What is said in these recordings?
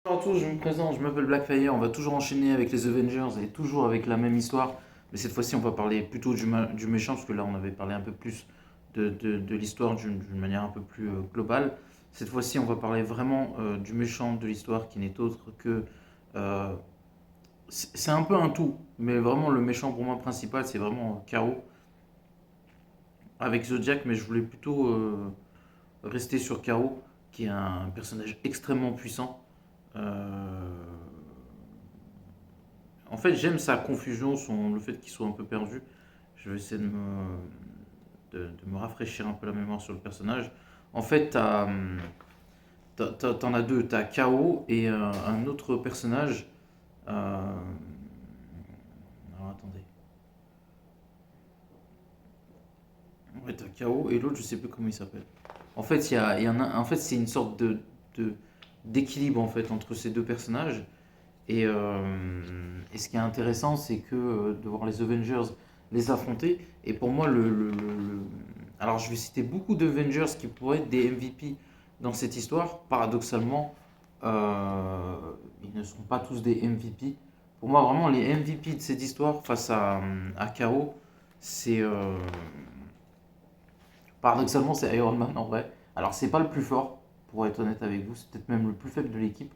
Bonjour à tous, je me présente, je m'appelle Blackfire, on va toujours enchaîner avec les Avengers et toujours avec la même histoire, mais cette fois-ci on va parler plutôt du méchant, parce que là on avait parlé un peu plus de l'histoire d'une manière un peu plus globale. Cette fois-ci on va parler vraiment du méchant de l'histoire qui n'est autre que... euh, c'est un peu un tout, mais vraiment le méchant pour moi principal c'est vraiment K.O. avec Zodiac, mais je voulais plutôt rester sur K.O. qui est un personnage extrêmement puissant. Euh, En fait, j'aime sa confusion, le fait qu'il soit un peu perdu. Je vais essayer de me rafraîchir un peu la mémoire sur le personnage. En fait, t'en as deux. T'as K.O. et un autre personnage. Alors, attendez. Ouais, t'as K.O. et l'autre, je sais plus comment il s'appelle. En fait, il y en a, en fait, c'est une sorte de- d'équilibre en fait entre ces deux personnages. Et ce qui est intéressant, c'est que de voir les Avengers les affronter. Et pour moi, alors je vais citer beaucoup d'Avengers qui pourraient être des MVP dans cette histoire. Paradoxalement, euh, ils ne sont pas tous des MVP. Pour moi, vraiment, les MVP de cette histoire face à KO, c'est paradoxalement, c'est Iron Man en vrai. Alors, c'est pas le plus fort, pour être honnête avec vous, c'est peut-être même le plus faible de l'équipe.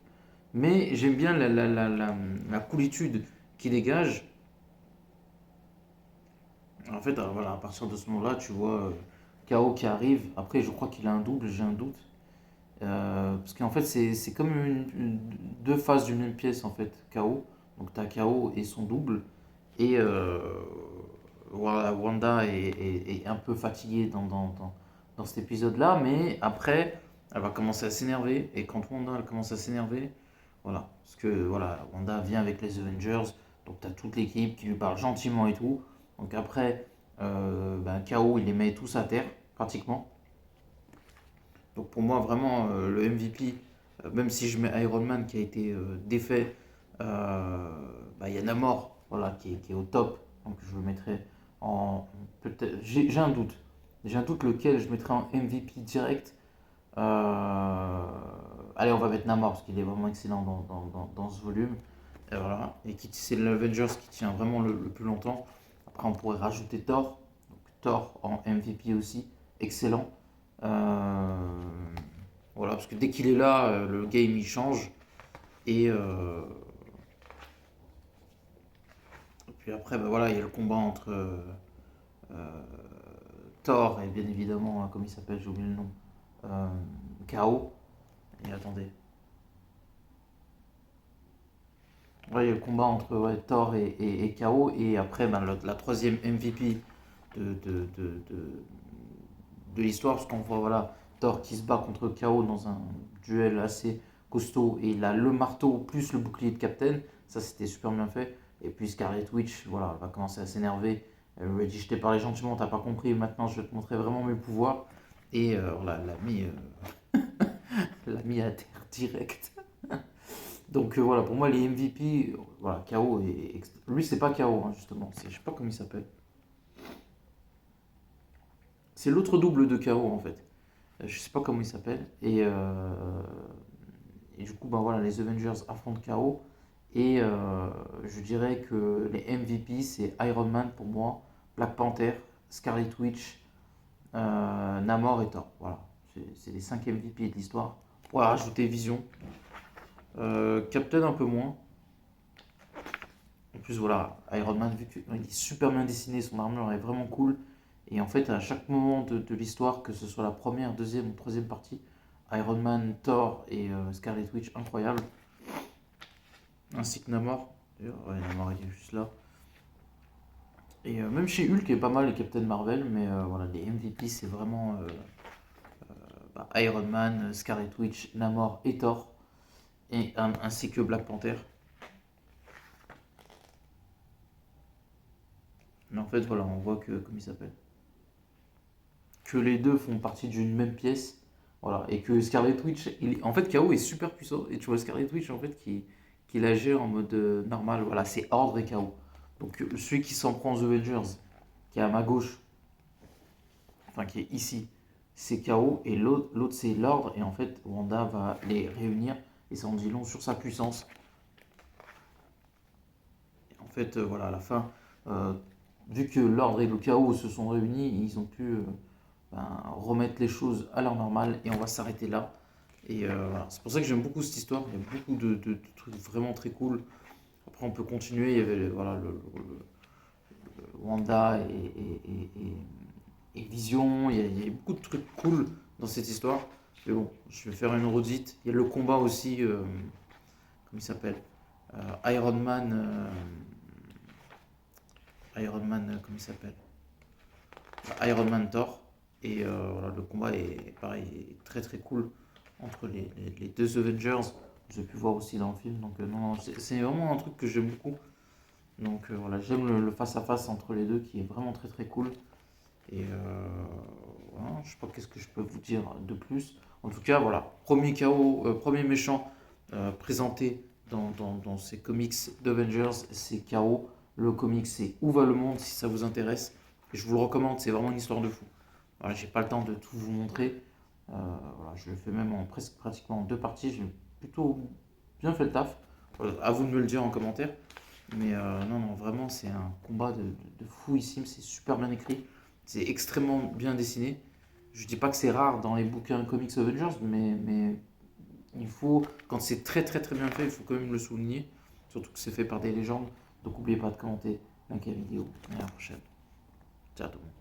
Mais j'aime bien la coolitude qu'il dégage. En fait, voilà, à partir de ce moment-là, tu vois KO qui arrive. Après, je crois qu'il a un double, j'ai un doute. Parce qu'en fait, c'est comme deux faces d'une même pièce, en fait, KO. Donc, tu as KO et son double. Et voilà, Wanda est un peu fatiguée dans cet épisode-là. Mais après, elle va commencer à s'énerver. Et quand Wanda elle commence à s'énerver, voilà. Parce que voilà, Wanda vient avec les Avengers, donc tu as toute l'équipe qui lui parle gentiment et tout. Donc après, ben, KO, il les met tous à terre, pratiquement. Donc pour moi, vraiment, le MVP, même si je mets Iron Man qui a été défait, bah, il y a Namor voilà, qui est au top. Donc je le mettrai en. Peut-être, j'ai un doute. J'ai un doute lequel je mettrai en MVP direct. Allez, on va mettre Namor parce qu'il est vraiment excellent dans ce volume. Et voilà. Et c'est l'Avengers qui tient vraiment le plus longtemps. Après, on pourrait rajouter Thor. Donc, Thor en MVP aussi. Excellent. Euh, voilà, parce que dès qu'il est là, le game il change. Et, puis après, bah, voilà, il y a le combat entre Thor et bien évidemment, comme il s'appelle, j'ai oublié le nom, euh, KO. Et attendez. Ouais, il y a le combat entre ouais, Thor et KO. Et après, ben, la troisième MVP de, de, de, de, de l'histoire, parce qu'on voit voilà, Thor qui se bat contre KO dans un duel assez costaud. Et il a le marteau plus le bouclier de Captain. Ça, c'était super bien fait. Et puis Scarlet Witch, voilà, elle va commencer à s'énerver. Elle lui a dit: je t'ai parlé gentiment, t'as pas compris, maintenant je vais te montrer vraiment mes pouvoirs. Et voilà, l'a mis à terre direct. Donc voilà, pour moi les MVP, voilà, KO lui c'est pas KO hein, justement, je sais pas comment il s'appelle. C'est l'autre double de KO en fait. Je sais pas comment il s'appelle. Et du coup ben voilà, les Avengers affrontent KO et je dirais que les MVP c'est Iron Man pour moi, Black Panther, Scarlet Witch, Namor et Thor. Voilà, c'est les 5 MVP de l'histoire. On pourrait rajouter Vision, Captain un peu moins. En plus, voilà, Iron Man, vu qu'il est super bien dessiné, son armure est vraiment cool. Et en fait, à chaque moment de l'histoire, que ce soit la première, deuxième ou troisième partie, Iron Man, Thor et Scarlet Witch, incroyable. Ainsi que Namor. D'ailleurs, ouais, Namor il est juste là. Et même chez Hulk, il est pas mal, et Captain Marvel, mais voilà, les MVP, c'est vraiment bah, Iron Man, Scarlet Witch, Namor et Thor, et ainsi que Black Panther. Mais en fait, voilà, on voit que, comme il s'appelle, que les deux font partie d'une même pièce. Voilà, et que Scarlet Witch, en fait, KO est super puissant. Et tu vois Scarlet Witch, en fait, qui la gère en mode normal. Voilà, c'est ordre et KO. Donc, celui qui s'en prend aux Avengers, qui est à ma gauche, enfin, qui est ici, c'est KO. Et l'autre c'est l'ordre. Et en fait, Wanda va les réunir et ça en dit long sur sa puissance. Et en fait, voilà, à la fin, euh, vu que l'ordre et le chaos se sont réunis, ils ont pu remettre les choses à leur normale et on va s'arrêter là. Et voilà. C'est pour ça que j'aime beaucoup cette histoire. Il y a beaucoup de trucs vraiment très cool. Après, on peut continuer. Il y avait voilà, Wanda et Vision. Il y a beaucoup de trucs cool dans cette histoire. Mais bon, je vais faire une redite. Il y a le combat aussi. Comment il s'appelle Iron Man. Iron Man, comment il s'appelle Iron Man Thor. Et voilà, le combat est pareil, est très très cool entre les deux Avengers. J'ai pu voir aussi dans le film. Donc non, c'est vraiment un truc que j'aime beaucoup. Donc voilà, j'aime le face-à-face entre les deux qui est vraiment très très cool. Et voilà, je sais pas qu'est-ce que je peux vous dire de plus. En tout cas, voilà, premier KO, premier méchant présenté dans ces comics d'Avengers, c'est KO. Le comic, c'est Où va le monde si ça vous intéresse. Et je vous le recommande, c'est vraiment une histoire de fou. Voilà, j'ai pas le temps de tout vous montrer. Voilà, je le fais même en presque pratiquement en deux parties. J'ai plutôt bien fait le taf. Voilà, à vous de me le dire en commentaire. Mais non, non, vraiment, c'est un combat de fou ici. C'est super bien écrit. C'est extrêmement bien dessiné. Je dis pas que c'est rare dans les bouquins comics Avengers, mais il faut, quand c'est très très très bien fait, il faut quand même le souligner. Surtout que c'est fait par des légendes. Donc n'oubliez pas de commenter, liker la vidéo. Et à la prochaine. Ciao tout le monde.